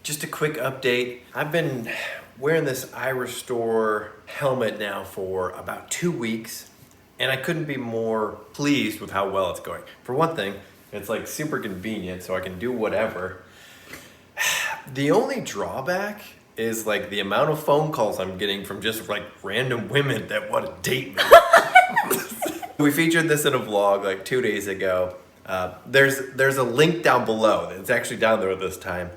Just a quick update. I've been wearing this iRestore helmet now for about 2 weeks, and I couldn't be more pleased with how well it's going. For one thing, it's like super convenient, so I can do whatever. The only drawback is like the amount of phone calls I'm getting from just like random women that want to date me. We featured this in a vlog like 2 days ago. There's a link down below. It's actually down there this time.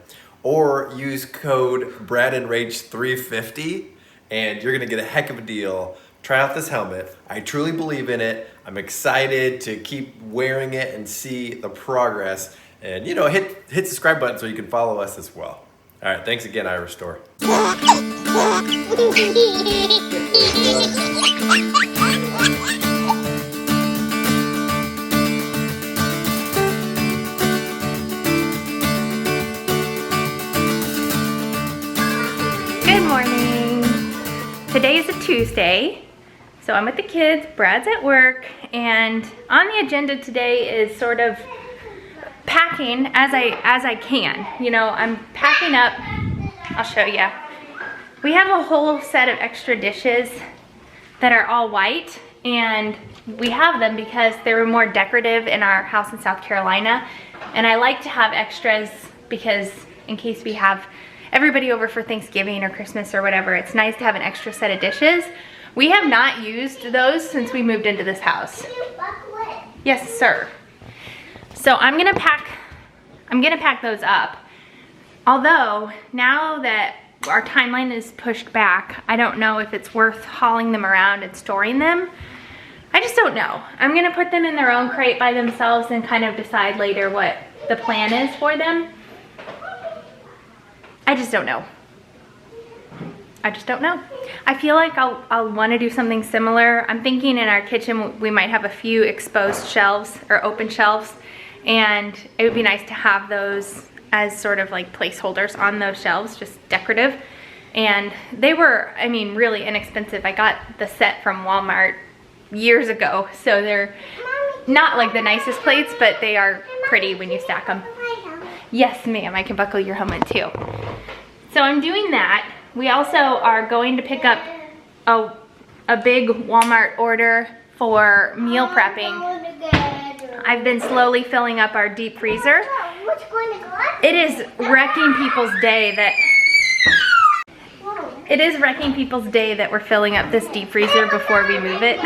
Or use code Brad Rach 350 and you're gonna get a heck of a deal. Try out this helmet. I truly believe in it. I'm excited to keep wearing it and see the progress. And you know, hit the subscribe button so you can follow us as well. All right, thanks again, iRestore. Good morning. Today is a Tuesday, so I'm with the kids, Brad's at work, and on the agenda today is sort of packing as I can. You know, I'm packing up. I'll show you. We have a whole set of extra dishes that are all white, and we have them because they were more decorative in our house in South Carolina, and I like to have extras because in case we have everybody over for Thanksgiving or Christmas or whatever, it's nice to have an extra set of dishes. We have not used those since we moved into this house. Yes, sir. So I'm gonna pack those up. Although now that our timeline is pushed back, I don't know if it's worth hauling them around and storing them. I just don't know. I'm gonna put them in their own crate by themselves and kind of decide later what the plan is for them. I just don't know. I feel like I'll want to do something similar. I'm thinking in our kitchen we might have a few exposed shelves or open shelves, and it would be nice to have those as sort of like placeholders on those shelves, just decorative. And they were, I mean, really inexpensive. I got the set from Walmart years ago, so they're not like the nicest plates, but they are pretty when you stack them. Yes, ma'am, I can buckle your helmet too. So I'm doing that. We also are going to pick up a big Walmart order for meal prepping. I've been slowly filling up our deep freezer. It is wrecking people's day that we're filling up this deep freezer before we move it.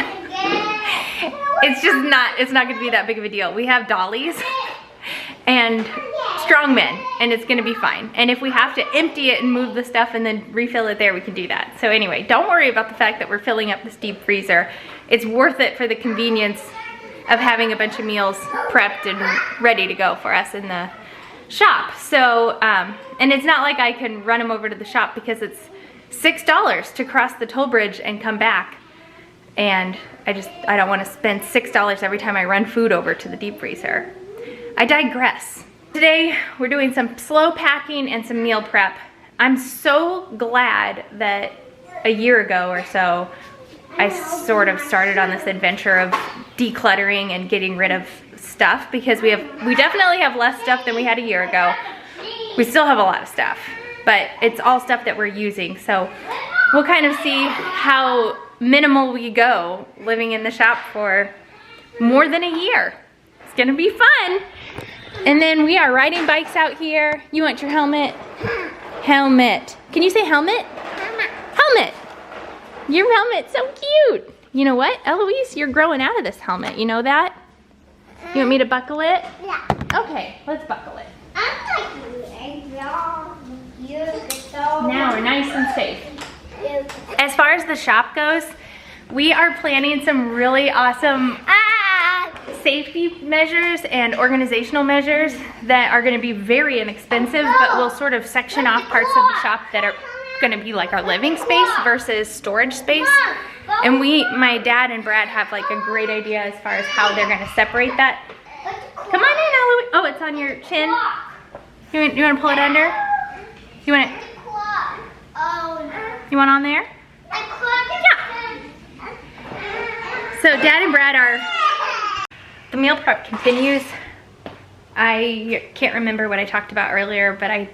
It's not gonna be that big of a deal. We have dollies and strong men, and it's gonna be fine. And if we have to empty it and move the stuff and then refill it there, we can do that. So anyway, don't worry about the fact that we're filling up this deep freezer. It's worth it for the convenience of having a bunch of meals prepped and ready to go for us in the shop. So, and it's not like I can run them over to the shop because it's $6 to cross the toll bridge and come back. And I don't wanna spend $6 every time I run food over to the deep freezer. I digress. Today, we're doing some slow packing and some meal prep. I'm so glad that a year ago or so, I sort of started on this adventure of decluttering and getting rid of stuff, because we definitely have less stuff than we had a year ago. We still have a lot of stuff, but it's all stuff that we're using. So we'll kind of see how minimal we go living in the shop for more than a year. It's gonna be fun. And then we are riding bikes out here. You want your helmet? Helmet. Can you say helmet? Helmet. Your helmet's so cute. You know what, Eloise? You're growing out of this helmet. You know that? You want me to buckle it? Yeah. Okay, let's buckle it. Now we're nice and safe. As far as the shop goes, we are planning some really awesome safety measures and organizational measures that are going to be very inexpensive, but we'll sort of section off parts of the shop that are going to be like our living space versus storage space. And my dad and Brad have like a great idea as far as how they're going to separate that. Come on in, Eloise. Oh, it's on your chin. You want to pull it under? You want it? You want on there? Yeah. So Dad and Brad are, the meal prep continues. I can't remember what I talked about earlier, but I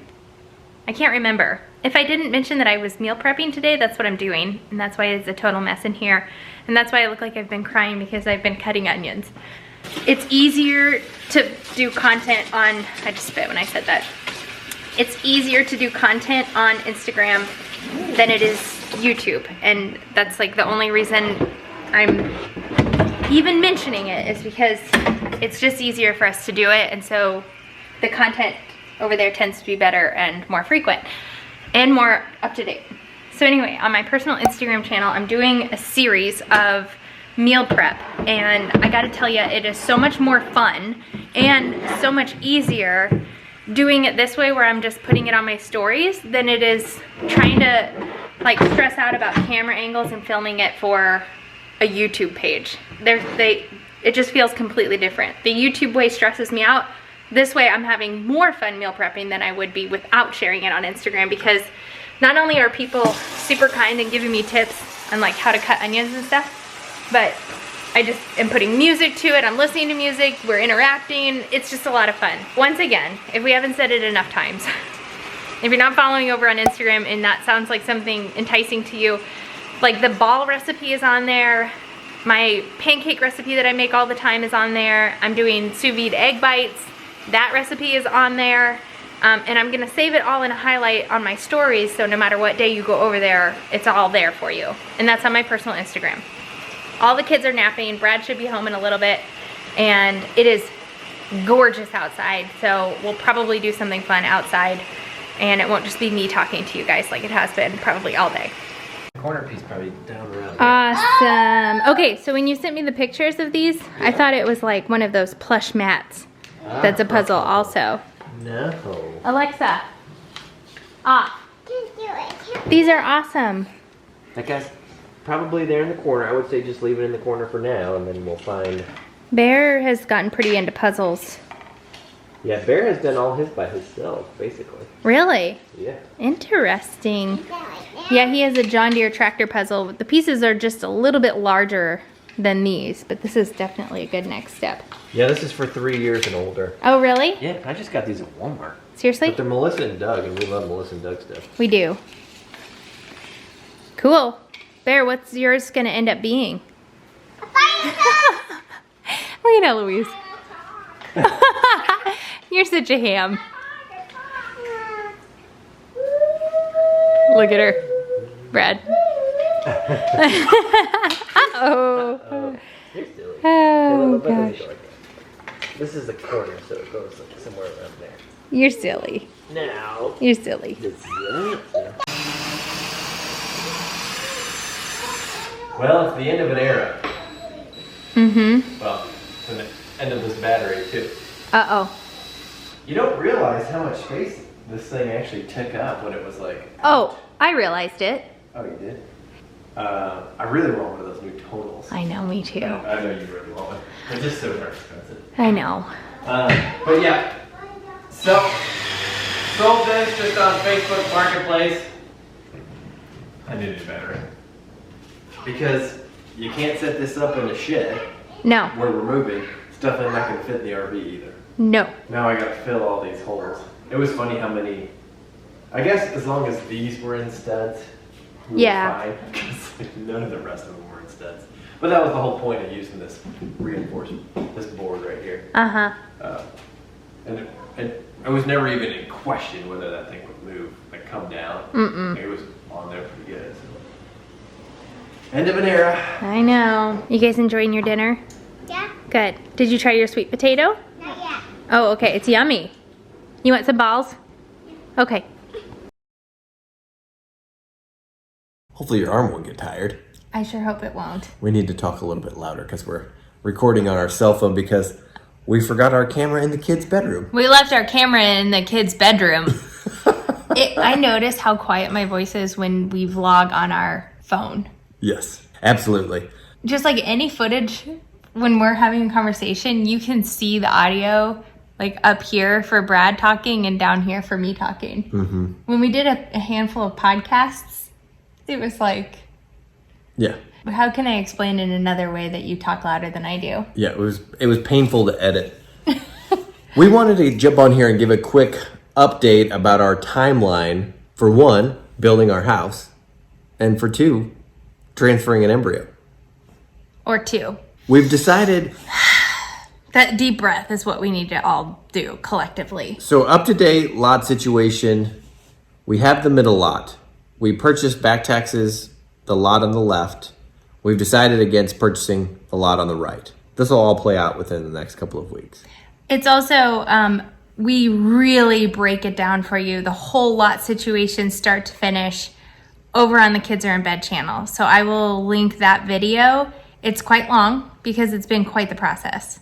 I can't remember. If I didn't mention that I was meal prepping today, that's what I'm doing. And that's why it's a total mess in here. And that's why I look like I've been crying because I've been cutting onions. It's easier to do content on, I just spit when I said that. It's easier to do content on Instagram than it is YouTube. And that's like the only reason I'm even mentioning it is because it's just easier for us to do it. And so the content over there tends to be better and more frequent and more up to date. So anyway, on my personal Instagram channel, I'm doing a series of meal prep, and I gotta tell you, it is so much more fun and so much easier doing it this way where I'm just putting it on my stories than it is trying to like stress out about camera angles and filming it for a YouTube page. It just feels completely different. The YouTube way stresses me out. This way I'm having more fun meal prepping than I would be without sharing it on Instagram, because not only are people super kind and giving me tips on like how to cut onions and stuff, but I just am putting music to it. I'm listening to music, we're interacting. It's just a lot of fun. Once again, if we haven't said it enough times, if you're not following over on Instagram and that sounds like something enticing to you, like the ball recipe is on there. My pancake recipe that I make all the time is on there. I'm doing sous vide egg bites. That recipe is on there. And I'm gonna save it all in a highlight on my stories, so no matter what day you go over there, it's all there for you. And that's on my personal Instagram. All the kids are napping. Brad should be home in a little bit. And it is gorgeous outside, so we'll probably do something fun outside. And it won't just be me talking to you guys like it has been probably all day. Corner piece probably down around here. Awesome. Okay, so when you sent me the pictures of these, I thought it was like one of those plush mats. That's a puzzle also. No. Alexa, off. These are awesome. That guy's probably there in the corner. I would say just leave it in the corner for now, and then we'll find... Bear has gotten pretty into puzzles. Yeah, Bear has done all his by himself, basically. Really? Yeah. Interesting. Yeah, he has a John Deere tractor puzzle. The pieces are just a little bit larger than these, but this is definitely a good next step. Yeah, this is for 3 years and older. Oh, really? Yeah, I just got these at Walmart. Seriously? But they're Melissa and Doug, and we love Melissa and Doug stuff. We do. Cool. Bear, what's yours gonna end up being? Look at Eloise. You're such a ham. Look at her. Brad. Uh-oh. You're silly. Oh, Hey, let me gosh. go like that. This is the corner, so it goes like somewhere around there. You're silly. Now. You're silly. This is it. Well, it's the end of an era. Mm-hmm. Well, it's the end of this battery too. Uh-oh. You don't realize how much space this thing actually took up when it was like... Oh, I realized it. Oh, you did? I really want one of those new tonals. I know, me too. I know you really want one. They're just so darn expensive. I know. But yeah, so sold this just on Facebook Marketplace. I needed better. Because you can't set this up in a shed No. where we're moving. Stuff ain't not gonna fit in the RV either. No. Now I gotta fill all these holes. It was funny how many, I guess as long as these were in studs, we were Yeah. fine. Because none of the rest of them were in studs. But that was the whole point of using this reinforcement, this board right here. Uh-huh. And it was never even in question whether that thing would move, like come down. Mm-mm. It was on there pretty good. So. End of an era. I know. You guys enjoying your dinner? Yeah, Good. Did you try your sweet potato? not yet. Oh, okay. It's yummy. You want some balls? Okay. Hopefully your arm won't get tired. I sure hope it won't. We need to talk a little bit louder because we're recording on our cell phone because we forgot our camera in the kids' bedroom. We left our camera in the kids' bedroom. I notice how quiet my voice is when we vlog on our phone. Yes, absolutely. Just like any footage, when we're having a conversation, you can see the audio like up here for Brad talking and down here for me talking. Mm-hmm. When we did a handful of podcasts, it was like, Yeah. how can I explain in another way that you talk louder than I do? Yeah, it was painful to edit. We wanted to jump on here and give a quick update about our timeline for one, building our house, and for two, transferring an embryo. Or 2. We've decided. That deep breath is what we need to all do collectively. So up to date lot situation, we have the middle lot. We purchased back taxes, the lot on the left. We've decided against purchasing the lot on the right. This will all play out within the next couple of weeks. It's also, we really break it down for you, the whole lot situation, start to finish, over on the Kids Are in Bed channel. So I will link that video. It's quite long because it's been quite the process.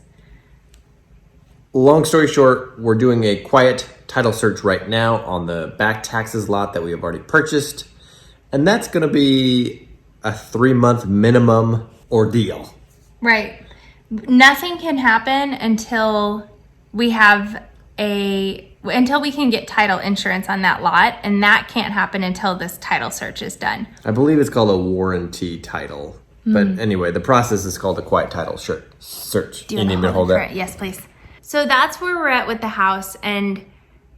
Long story short, we're doing a quiet title search right now on the back taxes lot that we have already purchased. And that's going to be a 3-month minimum ordeal. Right. Nothing can happen until we can get title insurance on that lot. And that can't happen until this title search is done. I believe it's called a warranty title. But anyway, the process is called a quiet title search. Do you need me to hold that? Yes, please. So that's where we're at with the house, and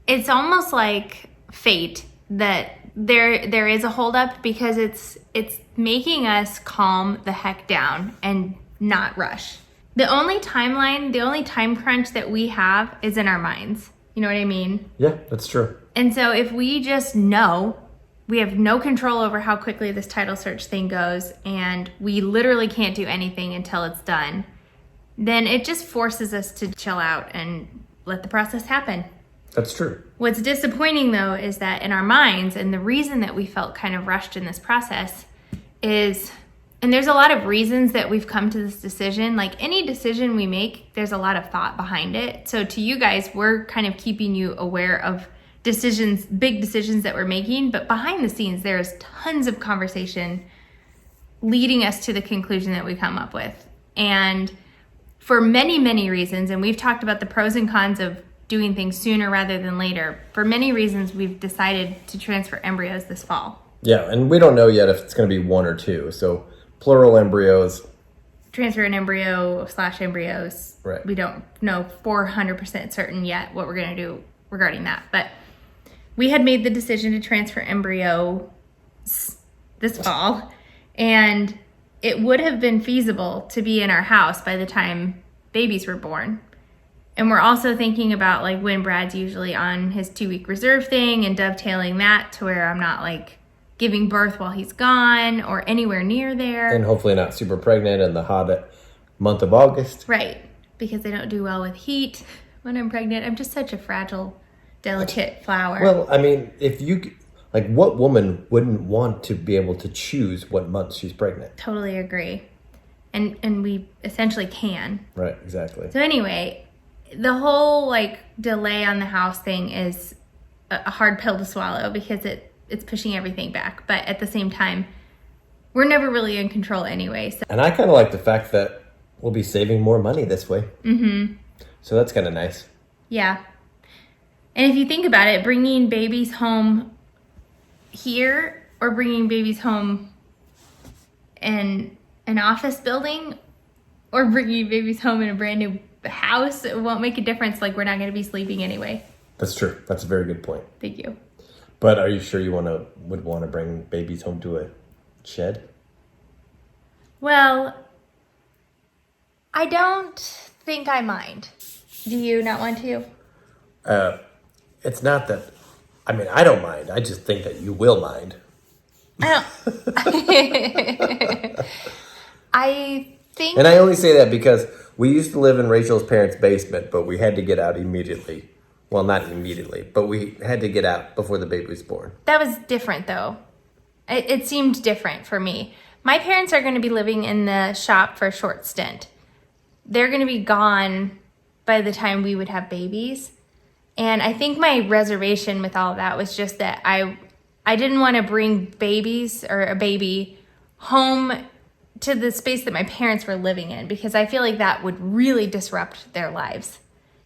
it's almost like fate that there is a holdup because it's making us calm the heck down and not rush. The only time crunch that we have is in our minds. You know what I mean? Yeah, that's true. And so if we just know we have no control over how quickly this title search thing goes, and we literally can't do anything until it's done, then it just forces us to chill out and let the process happen. That's true. What's disappointing, though, is that in our minds, and the reason that we felt kind of rushed in this process is, and there's a lot of reasons that we've come to this decision. Like any decision we make, there's a lot of thought behind it. So to you guys, we're kind of keeping you aware of decisions, big decisions that we're making, but behind the scenes, there's tons of conversation leading us to the conclusion that we come up with. And for many, many reasons, and we've talked about the pros and cons of doing things sooner rather than later. For many reasons, we've decided to transfer embryos this fall. Yeah, and we don't know yet if it's going to be 1 or 2. So plural embryos. Transfer an embryo / embryos. Right. We don't know 400% certain yet what we're going to do regarding that. But we had made the decision to transfer embryos this fall, and it would have been feasible to be in our house by the time babies were born. And we're also thinking about like when Brad's usually on his 2-week reserve thing and dovetailing that to where I'm not like giving birth while he's gone or anywhere near there. And hopefully not super pregnant in the hot month of August. Right, because they don't do well with heat when I'm pregnant. I'm just such a fragile, delicate flower. Well, I mean, if you... Like, what woman wouldn't want to be able to choose what month she's pregnant? Totally agree. And we essentially can. Right, exactly. So anyway, the whole, like, delay on the house thing is a hard pill to swallow because it's pushing everything back. But at the same time, we're never really in control anyway. So. And I kind of like the fact that we'll be saving more money this way. Mm-hmm. So that's kind of nice. Yeah. And if you think about it, bringing babies home here or bringing babies home in an office building or bringing babies home in a brand new house, it won't make a difference. Like, we're not going to be sleeping anyway. That's true. That's a very good point. Thank you. But are you sure you would want to bring babies home to a shed? Well, I don't think I mind. Do you not want to? It's not that... I mean, I don't mind. I just think that you will mind. I don't. I think... And I only say that because we used to live in Rachel's parents' basement, but we had to get out immediately. Well, not immediately, but we had to get out before the baby was born. That was different, though. It seemed different for me. My parents are going to be living in the shop for a short stint. They're going to be gone by the time we would have babies. And I think my reservation with all of that was just that I didn't want to bring babies or a baby home to the space that my parents were living in because I feel like that would really disrupt their lives.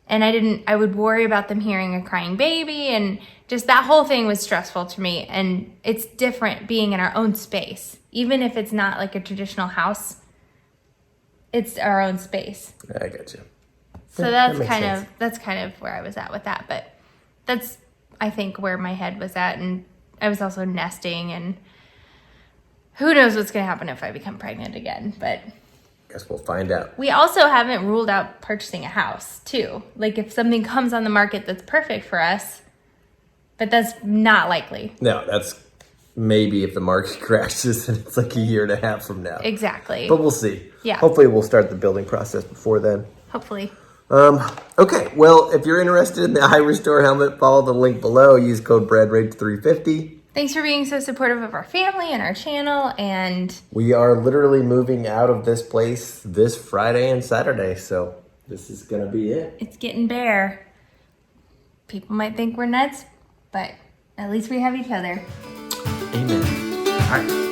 And I would worry about them hearing a crying baby, and just that whole thing was stressful to me. And it's different being in our own space. Even if it's not like a traditional house, it's our own space. I get you. So that's kind of where I was at with that. But that's I think, where my head was at. And I was also nesting, and who knows what's going to happen if I become pregnant again. But Guess we'll find out. we also haven't ruled out purchasing a house, too. Like, if something comes on the market that's perfect for us, but that's not likely. No, that's maybe if the market crashes and it's like a year and a half from now. Exactly. But we'll see. Yeah. Hopefully we'll start the building process before then. Hopefully. Okay, well, if you're interested in the iRestore helmet, follow the link below. Use code Brad Rach 350. Thanks for being so supportive of our family and our channel, and We are literally moving out of this place this Friday and Saturday, so this is going to be it. it's getting bare. People might think we're nuts, but at least we have each other. Amen. All right.